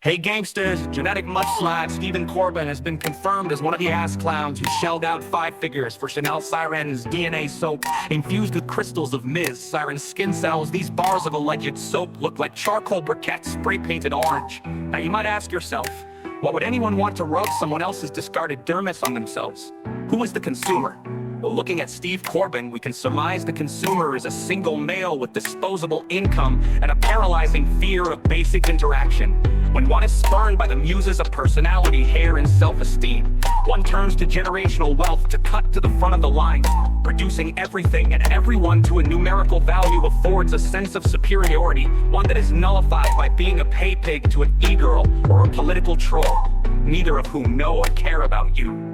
Hey gangsters, genetic mudslide Stephen Corbin has been confirmed as one of the ass clowns who shelled out 5 figures for Chanel Siren's DNA soap infused with crystals of Ms. Siren's skin cells. These bars of alleged soap look like charcoal briquettes spray painted orange. Now you might ask yourself, what would anyone want to rub someone else's discarded dermis on themselves? Who is the consumer? Well, looking at Steve Corbin, we can surmise the consumer is a single male with disposable income and a paralyzing fear of basic interaction. When one is spurned by the muses of personality, hair, and self-esteem, one turns to generational wealth to cut to the front of the line. Producing everything and everyone to a numerical value affords a sense of superiority, one that is nullified by being a pay pig to an e-girl or a political troll, neither of whom know or care about you.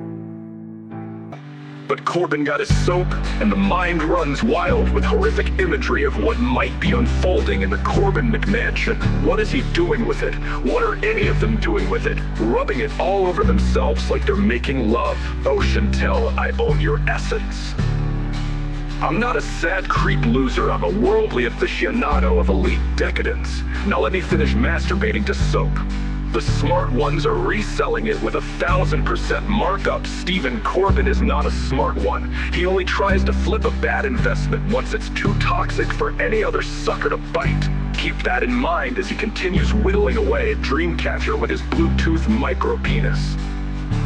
But Corbin got his soap, and the mind runs wild with horrific imagery of what might be unfolding in the Corbin McMansion. What is he doing with it? What are any of them doing with it? Rubbing it all over themselves like they're making love. Oh, Chantel, I own your essence. I'm not a sad creep loser, I'm a worldly aficionado of elite decadence. Now let me finish masturbating to soap. The smart ones are reselling it with 1,000% markup. Stephen Corbin is not a smart one. He only tries to flip a bad investment once it's too toxic for any other sucker to bite. Keep that in mind as he continues whittling away at Dreamcatcher with his Bluetooth micro-penis.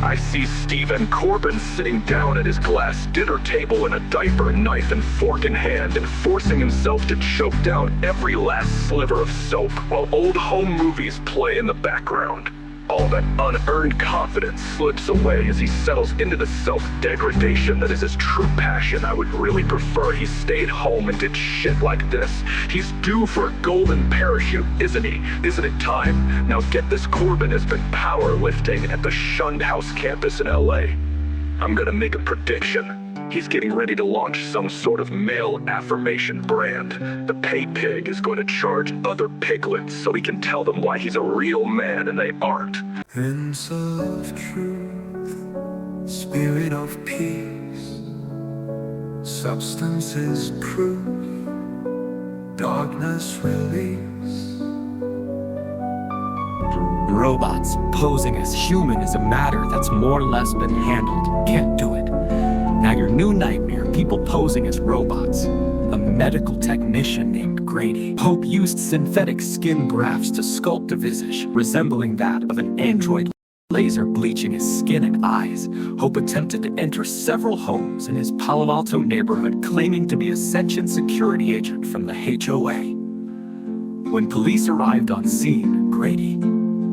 I see Stephen Corbin sitting down at his glass dinner table in a diaper, knife and fork in hand, and forcing himself to choke down every last sliver of soap while old home movies play in the background. All that unearned confidence slips away as he settles into the self-degradation that is his true passion. I would really prefer he stayed home and did shit like this. He's due for a golden parachute, isn't he? Isn't it time? Now get this, Corbin has been powerlifting at the shunned house campus in LA. I'm gonna make a prediction. He's getting ready to launch some sort of male affirmation brand. The pay pig is going to charge other piglets so he can tell them why he's a real man and they aren't. Prince of truth, spirit of peace, substance is proof, darkness release. Robots posing as human is a matter that's more or less been handled. Can't do it. Now your new nightmare, people posing as robots. A medical technician named Grady Hope used synthetic skin grafts to sculpt a visage resembling that of an android, laser bleaching his skin and eyes. Hope attempted to enter several homes in his Palo Alto neighborhood claiming to be a sentient security agent from the HOA. When police arrived on scene,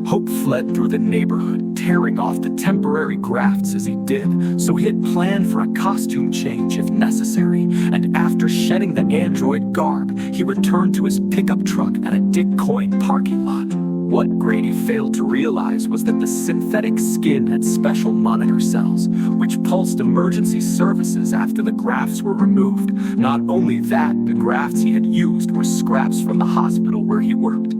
Hope fled through the neighborhood, tearing off the temporary grafts as he did, so he had planned for a costume change if necessary, and after shedding the android garb, he returned to his pickup truck at a Dick Coin parking lot. What Grady failed to realize was that the synthetic skin had special monitor cells, which pulsed emergency services after the grafts were removed. Not only that, the grafts he had used were scraps from the hospital where he worked.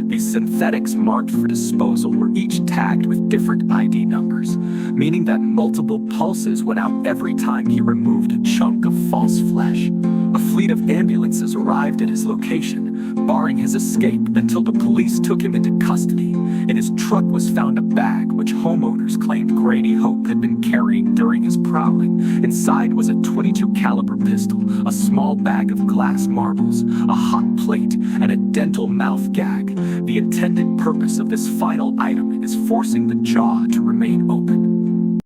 These synthetics marked for disposal were each tagged with different ID numbers, meaning that multiple pulses went out every time he removed a chunk of false flesh. A fleet of ambulances arrived at his location, barring his escape until the police took him into custody. In his truck was found a bag which homeowners claimed Grady Hope had been carrying during his prowling. Inside was a .22 caliber pistol, a small bag of glass marbles, a hot plate, and a dental mouth gag. The intended purpose of this final item is forcing the jaw to remain open.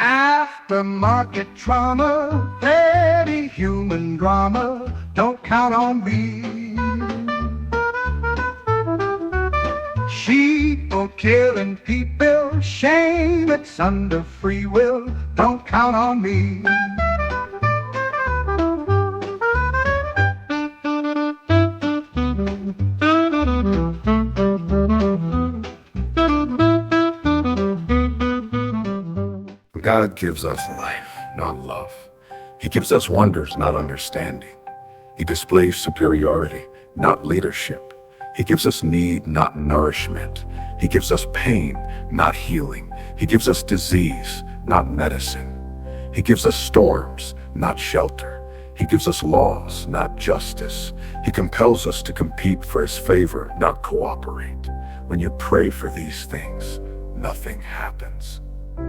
Aftermarket trauma, petty human drama, don't count on me. Sheep killing people, shame, it's under free will, don't count on me. God gives us life, not love. He gives us wonders, not understanding. He displays superiority, not leadership. He gives us need, not nourishment. He gives us pain, not healing. He gives us disease, not medicine. He gives us storms, not shelter. He gives us laws, not justice. He compels us to compete for his favor, not cooperate. When you pray for these things, nothing happens. We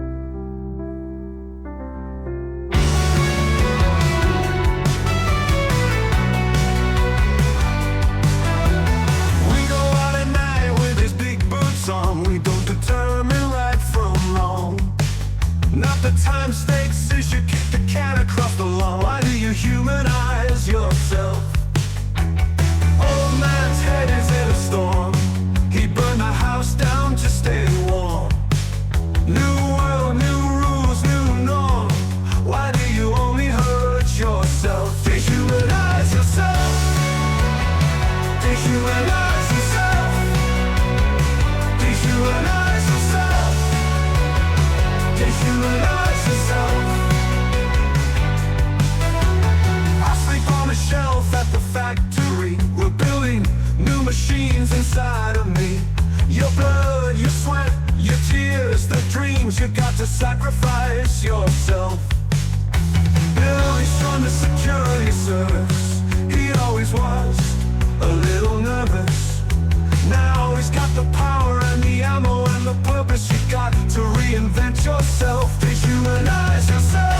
go out at night with his big boots on. We don't determine right from wrong. Not the time stakes issue, kick the can across the lawn. Why do you humanize yourself? Old man's head is in a storm. He burned the house down to stay warm. New world, new rules, new norm. Why do you only hurt yourself? Dehumanize yourself. Dehumanize yourself. Dehumanize yourself. Dehumanize yourself. I sleep on a shelf at the factory. We're building new machines inside of me. Your blood, your sweat, your tears, the dreams you got to sacrifice yourself. Billy's from the security service. He always was a little nervous. Now he's got the power and the ammo and the purpose. You got to reinvent yourself. Dehumanize yourself.